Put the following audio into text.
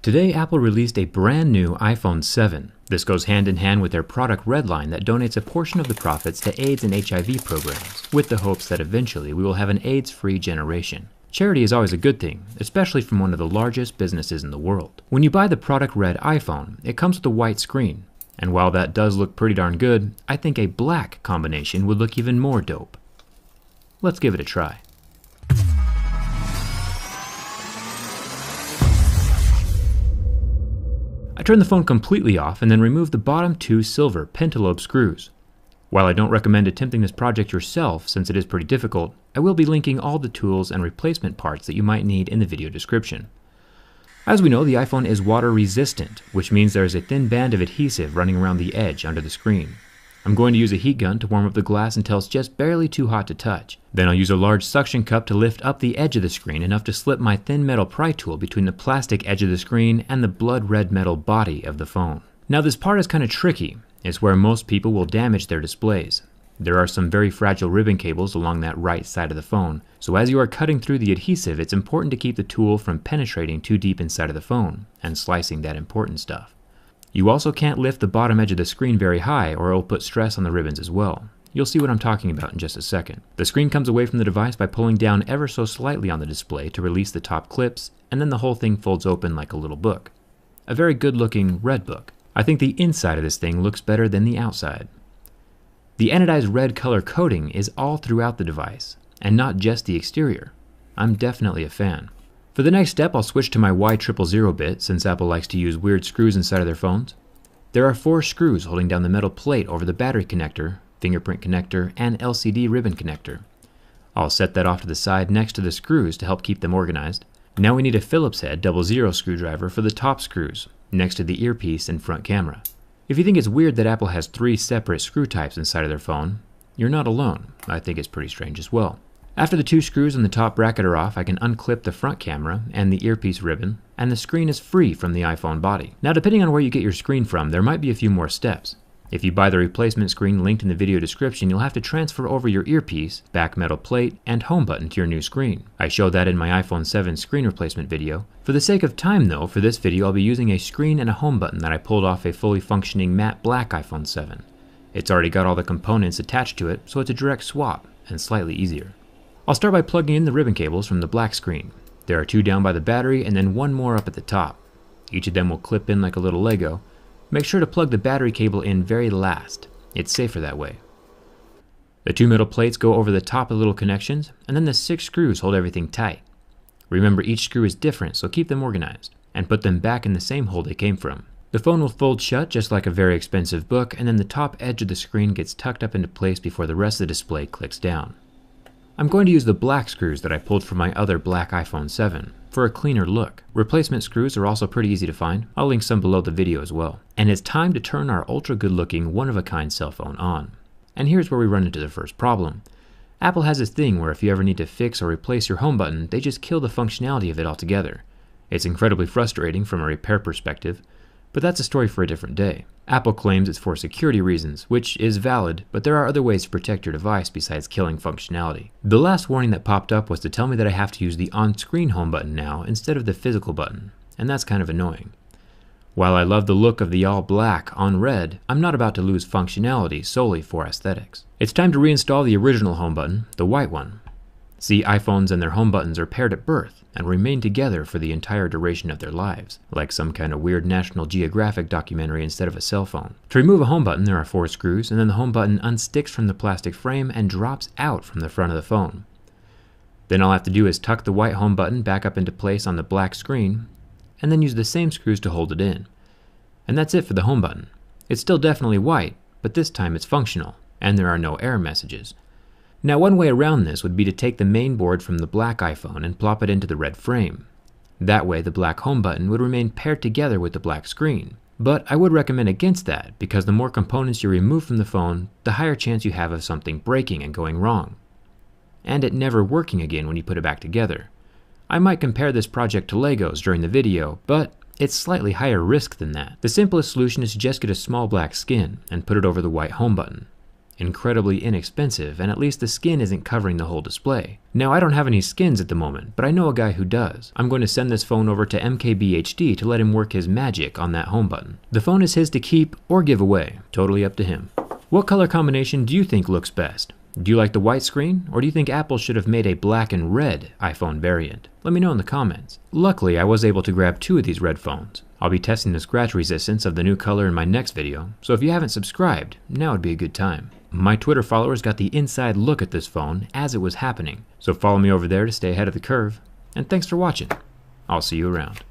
Today, Apple released a brand new iPhone 7. This goes hand in hand with their product Redline that donates a portion of the profits to AIDS and HIV programs, with the hopes that eventually we will have an AIDS-free generation. Charity is always a good thing, especially from one of the largest businesses in the world. When you buy the product Red iPhone, it comes with a white screen. And while that does look pretty darn good, I think a black combination would look even more dope. Let's give it a try. I turned the phone completely off and then removed the bottom two silver pentalobe screws. While I don't recommend attempting this project yourself since it is pretty difficult, I will be linking all the tools and replacement parts that you might need in the video description. As we know, the iPhone is water resistant, which means there is a thin band of adhesive running around the edge under the screen. I'm going to use a heat gun to warm up the glass until it's just barely too hot to touch. Then I'll use a large suction cup to lift up the edge of the screen enough to slip my thin metal pry tool between the plastic edge of the screen and the blood red metal body of the phone. Now this part is kind of tricky. It's where most people will damage their displays. There are some very fragile ribbon cables along that right side of the phone, so as you are cutting through the adhesive, it's important to keep the tool from penetrating too deep inside of the phone and slicing that important stuff. You also can't lift the bottom edge of the screen very high or it will put stress on the ribbons as well. You'll see what I'm talking about in just a second. The screen comes away from the device by pulling down ever so slightly on the display to release the top clips, and then the whole thing folds open like a little book. A very good looking red book. I think the inside of this thing looks better than the outside. The anodized red color coating is all throughout the device, and not just the exterior. I'm definitely a fan. For the next step, I'll switch to my Y000 bit since Apple likes to use weird screws inside of their phones. There are 4 screws holding down the metal plate over the battery connector, fingerprint connector, and LCD ribbon connector. I'll set that off to the side next to the screws to help keep them organized. Now we need a Phillips head 00 screwdriver for the top screws, next to the earpiece and front camera. If you think it's weird that Apple has 3 separate screw types inside of their phone, you're not alone. I think it's pretty strange as well. After the 2 screws on the top bracket are off, I can unclip the front camera and the earpiece ribbon, and the screen is free from the iPhone body. Now depending on where you get your screen from, there might be a few more steps. If you buy the replacement screen linked in the video description, you'll have to transfer over your earpiece, back metal plate, and home button to your new screen. I showed that in my iPhone 7 screen replacement video. For the sake of time though, for this video I'll be using a screen and a home button that I pulled off a fully functioning matte black iPhone 7. It's already got all the components attached to it, so it's a direct swap and slightly easier. I'll start by plugging in the ribbon cables from the black screen. There are 2 down by the battery and then 1 more up at the top. Each of them will clip in like a little Lego. Make sure to plug the battery cable in very last. It's safer that way. The 2 middle plates go over the top of the little connections, and then the 6 screws hold everything tight. Remember, each screw is different, so keep them organized, and put them back in the same hole they came from. The phone will fold shut just like a very expensive book, and then the top edge of the screen gets tucked up into place before the rest of the display clicks down. I'm going to use the black screws that I pulled from my other black iPhone 7 for a cleaner look. Replacement screws are also pretty easy to find. I'll link some below the video as well. And it's time to turn our ultra good looking one-of-a-kind cell phone on. And here's where we run into the first problem. Apple has this thing where if you ever need to fix or replace your home button, they just kill the functionality of it altogether. It's incredibly frustrating from a repair perspective, but that's a story for a different day. Apple claims it's for security reasons, which is valid, but there are other ways to protect your device besides killing functionality. The last warning that popped up was to tell me that I have to use the on-screen home button now instead of the physical button, and that's kind of annoying. While I love the look of the all black on red, I'm not about to lose functionality solely for aesthetics. It's time to reinstall the original home button, the white one. See, iPhones and their home buttons are paired at birth and remain together for the entire duration of their lives, like some kind of weird National Geographic documentary instead of a cell phone. To remove a home button, there are 4 screws, and then the home button unsticks from the plastic frame and drops out from the front of the phone. Then all I have to do is tuck the white home button back up into place on the black screen, and then use the same screws to hold it in. And that's it for the home button. It's still definitely white, but this time it's functional, and there are no error messages. Now one way around this would be to take the main board from the black iPhone and plop it into the red frame. That way the black home button would remain paired together with the black screen. But I would recommend against that because the more components you remove from the phone, the higher chance you have of something breaking and going wrong. And it never working again when you put it back together. I might compare this project to Legos during the video, but it's slightly higher risk than that. The simplest solution is to just get a small black skin and put it over the white home button. incredibly inexpensive, and at least the skin isn't covering the whole display. Now, I don't have any skins at the moment, but I know a guy who does. I'm going to send this phone over to MKBHD to let him work his magic on that home button. The phone is his to keep or give away, totally up to him. What color combination do you think looks best? Do you like the white screen, or do you think Apple should have made a black and red iPhone variant? Let me know in the comments. Luckily, I was able to grab 2 of these red phones. I'll be testing the scratch resistance of the new color in my next video, so if you haven't subscribed, now would be a good time. My Twitter followers got the inside look at this phone as it was happening, so follow me over there to stay ahead of the curve, and thanks for watching. I'll see you around.